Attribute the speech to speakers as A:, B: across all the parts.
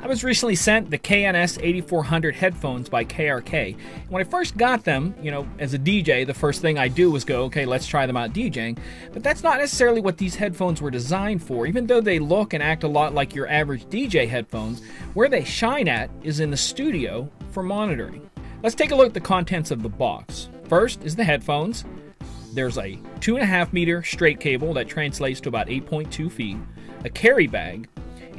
A: I was recently sent the KNS8400 headphones by KRK. When I first got them, as a DJ, the first thing I do was go, okay, let's try them out DJing. But that's not necessarily what these headphones were designed for. Even though they look and act a lot like your average DJ headphones, where they shine at is in the studio for monitoring. Let's take a look at the contents of the box. First is the headphones. There's a 2.5 meter straight cable that translates to about 8.2 feet, a carry bag,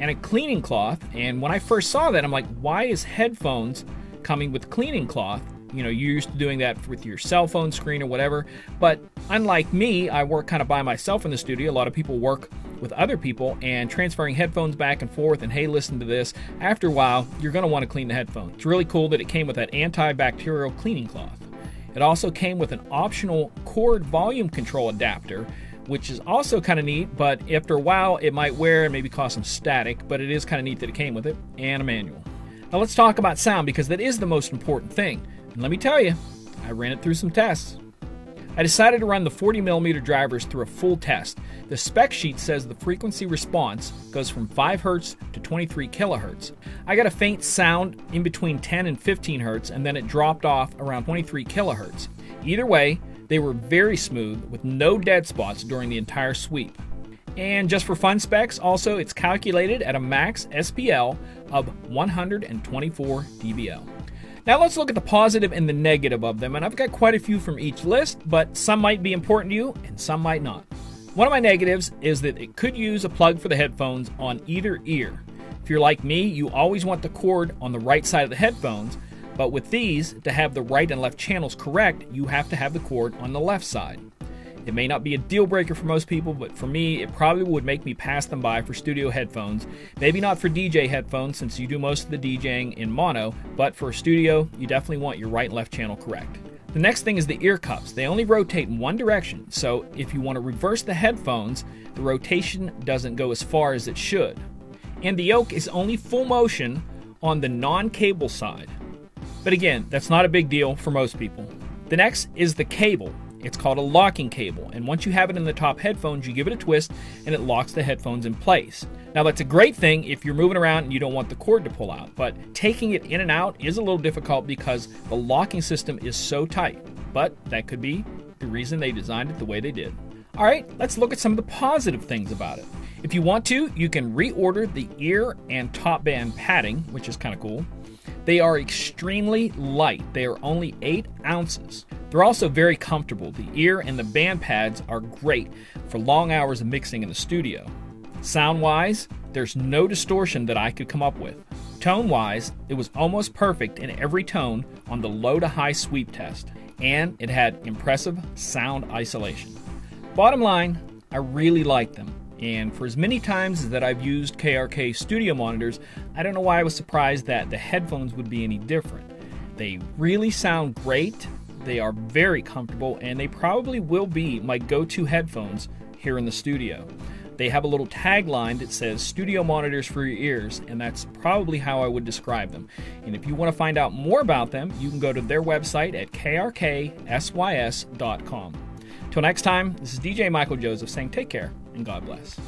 A: and a cleaning cloth. And when I first saw that, I'm like, why is headphones coming with cleaning cloth? You're used to doing that with your cell phone screen or whatever. But unlike me, I work kind of by myself in the studio. A lot of people work with other people, and transferring headphones back and forth and, hey, listen to this. After a while, you're going to want to clean the headphones. It's really cool that it came with that antibacterial cleaning cloth. It also came with an optional cord volume control adapter, which is also kind of neat, but after a while it might wear and maybe cause some static, but it is kind of neat that it came with it, and a manual. Now let's talk about sound, because that is the most important thing. And let me tell you, I ran it through some tests. I decided to run the 40mm drivers through a full test. The spec sheet says the frequency response goes from 5 Hz to 23 kHz. I got a faint sound in between 10 and 15 Hz, and then it dropped off around 23 kHz. Either way, they were very smooth with no dead spots during the entire sweep. And just for fun specs, also it's calculated at a max SPL of 124 dBL. Now let's look at the positive and the negative of them, and I've got quite a few from each list, but some might be important to you and some might not. One of my negatives is that it could use a plug for the headphones on either ear. If you're like me, you always want the cord on the right side of the headphones, but with these, to have the right and left channels correct, you have to have the cord on the left side. It may not be a deal breaker for most people, but for me, it probably would make me pass them by for studio headphones. Maybe not for DJ headphones, since you do most of the DJing in mono, but for a studio, you definitely want your right and left channel correct. The next thing is the ear cups. They only rotate in one direction, so if you want to reverse the headphones, the rotation doesn't go as far as it should. And the yoke is only full motion on the non-cable side. But again, that's not a big deal for most people. The next is the cable. It's called a locking cable, and once you have it in the top headphones, you give it a twist and it locks the headphones in place. Now that's a great thing if you're moving around and you don't want the cord to pull out, but taking it in and out is a little difficult because the locking system is so tight. But that could be the reason they designed it the way they did. Alright, let's look at some of the positive things about it. If you want to, you can reorder the ear and top band padding, which is kind of cool. They are extremely light. They are only 8 ounces. They're also very comfortable. The ear and the band pads are great for long hours of mixing in the studio. Sound-wise, there's no distortion that I could come up with. Tone-wise, it was almost perfect in every tone on the low to high sweep test. And it had impressive sound isolation. Bottom line, I really like them. And for as many times that I've used KRK studio monitors, I don't know why I was surprised that the headphones would be any different. They really sound great, they are very comfortable, and they probably will be my go-to headphones here in the studio. They have a little tagline that says studio monitors for your ears, and that's probably how I would describe them. And if you want to find out more about them, you can go to their website at krksys.com. Till next time, this is DJ Michael Joseph saying take care and God bless.